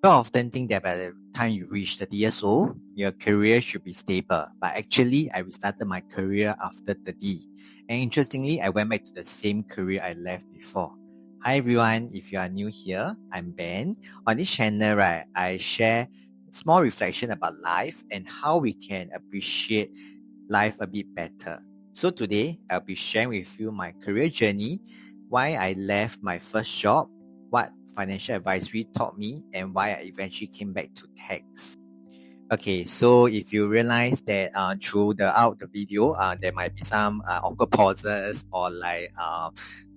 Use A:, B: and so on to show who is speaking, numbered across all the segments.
A: People often think that by the time you reach 30 years old, your career should be stable. But actually, I restarted my career after 30. And interestingly, I went back to the same career I left before. Hi everyone, if you are new here, I'm Ben. On this channel, right, I share small reflection about life and how we can appreciate life a bit better. So today, I'll be sharing with you my career journey, why I left my first job, what financial advisory taught me, and why I eventually came back to tax. Okay, so if you realize that throughout the video, there might be some awkward pauses or like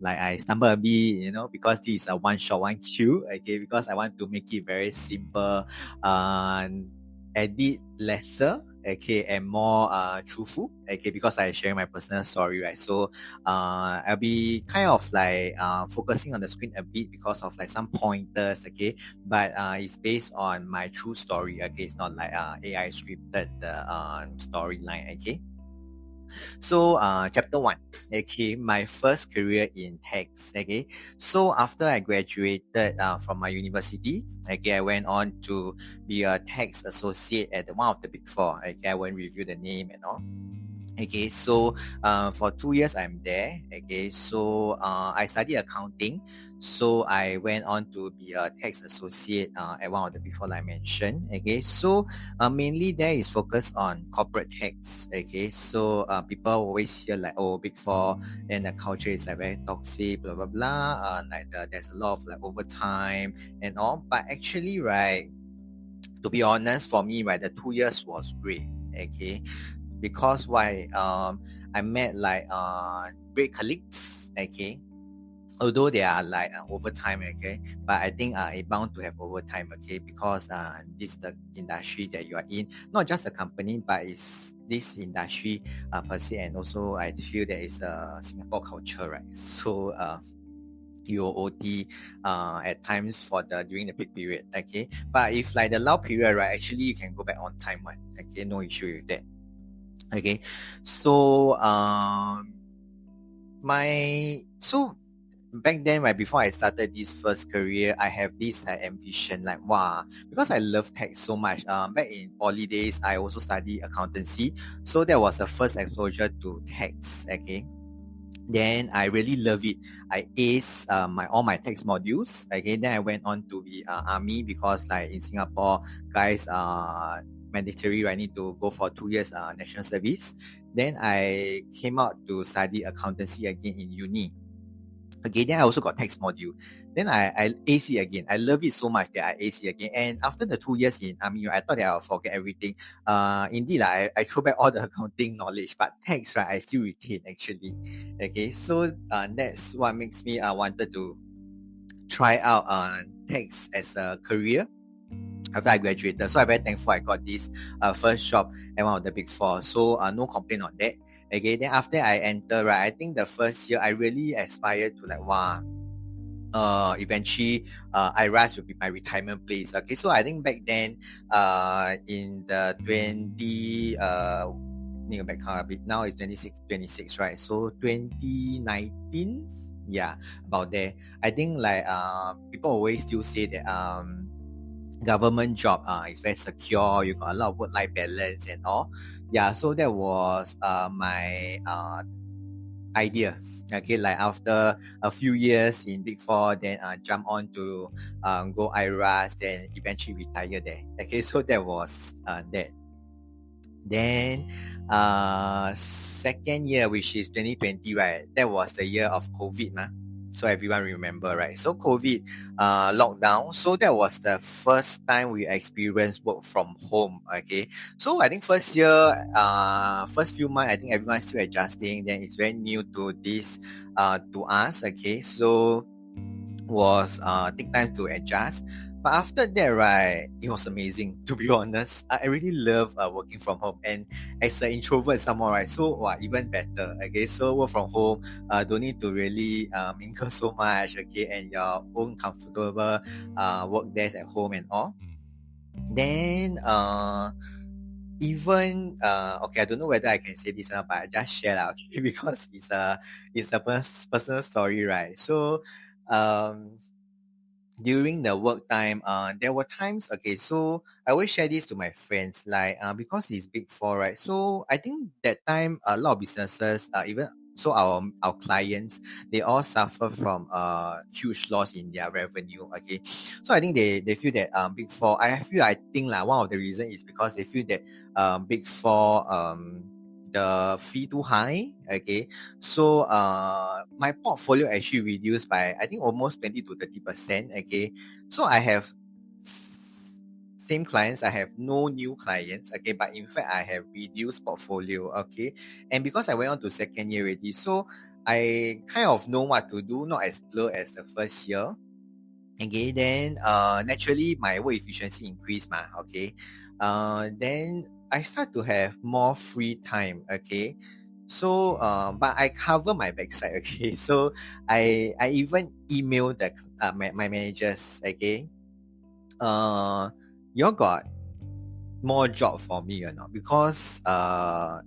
A: I stumble a bit, because this is a one shot, one cue. Okay, because I want to make it very simple, edit lesser. Okay, and more truthful. Okay, because I share my personal story, right? So I'll be kind of like focusing on the screen a bit because of like some pointers. Okay, but it's based on my true story. Okay, it's not like AI scripted the storyline. Okay, so chapter one. Okay, my first career in tax. Okay, so after I graduated from my university, okay, I went on to be a tax associate at one of the big four. Okay, I won't review the name and all. Okay, so for 2 years I'm there. Okay, so I studied accounting. So I went on to be a tax associate at one of the before I mentioned. Okay, so mainly there is focused on corporate tax. Okay, so people always hear like, oh, big four, and the culture is like very toxic, blah blah blah. There's a lot of like overtime and all. But actually, right, to be honest, for me, right, the 2 years was great. Okay, because why? I met like great colleagues. Okay, although they are like overtime. Okay, but I think it bound to have overtime. Okay, because this is the industry that you are in, not just the company, but it's this industry per se, and also I feel that it's a Singapore culture, right? So you OT at times for the during the peak period. Okay, but if like the low period, right, actually you can go back on time one. Okay, no issue with that. Okay, so back then, right before I started this first career, I have this ambition, like wow, because I love tech so much. Back in poly days, I also studied accountancy, so that was the first exposure to tax. Okay, then I really love it. I aced my all my tax modules. Okay, then I went on to be army because like in Singapore, guys mandatory. I need to go for 2 years national service. Then I came out to study accountancy again in uni. Okay, then I also got tax module. Then I AC again. I love it so much that I AC again. And after the 2 years in army, I thought that I'll forget everything. Indeed, I throw back all the accounting knowledge, but tax, right, I still retain actually. Okay, so that's what makes me wanted to try out tax as a career after I graduated. So I'm very thankful I got this first job at one of the big four. So no complaint on that. Okay, then after I enter, right, I think the first year I really aspired to like wow, eventually IRAS will be my retirement place. Okay, so I think back then in the 20 need to back a bit, now it's 26, right? So 2019, yeah, about there. I think like people always still say that government job is very secure, you got a lot of work-life balance and all. Yeah, so that was my idea. Okay, like after a few years in Big Four, then jump on to go IRAS, then eventually retire there. Okay, so that was that. Then second year, which is 2020, right? That was the year of COVID, ma. So everyone remember, right? So COVID lockdown. So that was the first time we experienced work from home. Okay. So I think first year, first few months, I think everyone's still adjusting. Then it's very new to this to us. Okay. So was take time to adjust. But after that, right, it was amazing. To be honest, I really love working from home, and as an introvert, someone, right, so even better. Okay, so work from home, don't need to really mingle so much. Okay, and your own comfortable work desk at home and all. Then even okay, I don't know whether I can say this or not, but I just share lah, okay, because it's a personal story, right? So um during the work time, there were times, okay, so I always share this to my friends, like, because it's Big Four, right? So I think that time a lot of businesses, even so our clients, they all suffer from huge loss in their revenue, okay. So I think they feel that Big Four, I think like one of the reason is because they feel that Big Four the fee too high, okay. So my portfolio actually reduced by I think almost 20 to 30%. Okay. So I have same clients, I have no new clients, okay, but in fact I have reduced portfolio, okay. And because I went on to second year already, so I kind of know what to do, not as blur as the first year. Okay, then naturally my work efficiency increased okay. Then I start to have more free time, okay. So but I cover my backside, okay. So I even email the my managers, okay. Uh you all got more job for me or not? Because I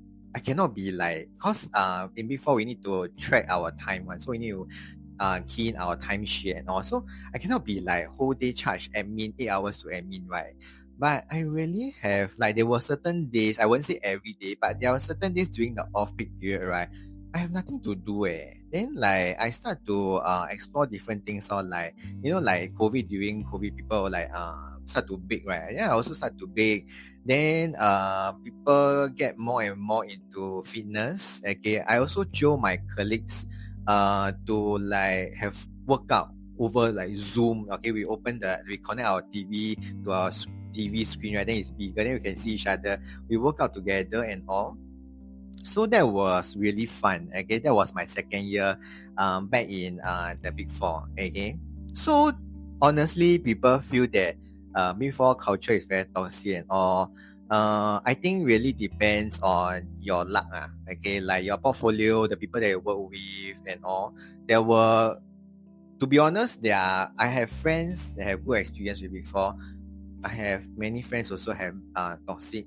A: cannot be like, because in before we need to track our time one, so we need to key in our time sheet and also I cannot be like whole day charge admin 8 hours to admin, right? But I really have like there were certain days, I won't say every day, but there were certain days during the off peak period, right? I have nothing to do Then like I start to explore different things or like like during COVID people like start to bake, right? Yeah, I also start to bake. Then people get more and more into fitness. Okay. I also show my colleagues to like have workout over like Zoom. Okay, we connect our TV to our TV screen, right? Then it's bigger, then we can see each other. We work out together and all. So that was really fun. Okay, that was my second year back in the Big Four. Okay. So honestly, people feel that Big Four culture is very toxic and all. I think really depends on your luck. Okay, like your portfolio, the people that you work with and all. There were, to be honest, I have friends that have good experience with Big Four. I have many friends also have toxic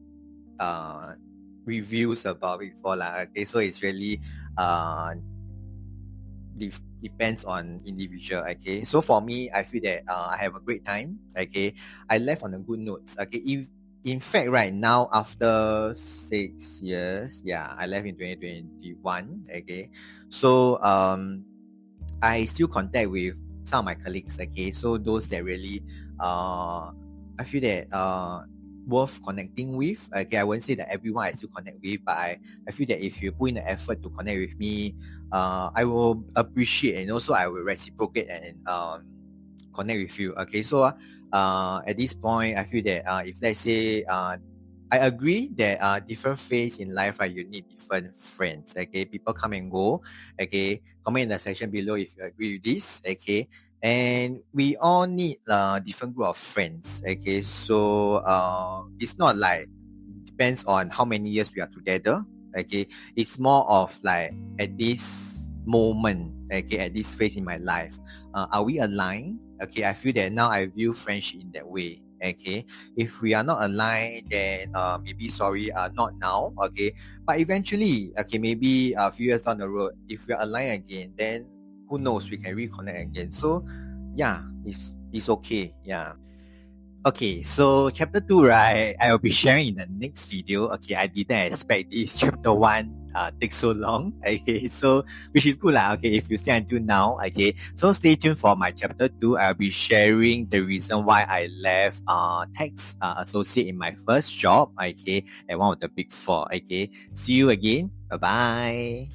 A: uh reviews about it before lah. Okay, so it's really uh depends on individual. Okay, so for me, I feel that I have a great time. Okay, I left on a good notes. Okay, if in fact right now after 6 years, yeah, I left in 2021. Okay, so I still contact with some of my colleagues. Okay, so those that really I feel that worth connecting with. Okay, I won't say that everyone I still connect with, but I feel that if you put in the effort to connect with me, I will appreciate and also I will reciprocate and connect with you. Okay, so at this point, I feel that if let's say I agree that different phase in life, right, you need different friends. Okay, people come and go. Okay, comment in the section below if you agree with this. Okay, and we all need different group of friends. Okay, so it's not like depends on how many years we are together. Okay, it's more of like at this moment. Okay, at this phase in my life, are we aligned? Okay, I feel that now I view friendship in that way. Okay, if we are not aligned, then maybe sorry, not now. Okay, but eventually, okay, maybe a few years down the road, if we're aligned again, then who knows, we can reconnect again. So yeah, it's okay. Yeah. Okay, so chapter 2, right? I will be sharing in the next video. Okay, I didn't expect this chapter 1 take so long. Okay, so which is good lah. Okay, if you stay until now. Okay, so stay tuned for my chapter 2. I'll be sharing the reason why I left tax associate in my first job. Okay, at one of the Big Four. Okay, see you again. Bye bye.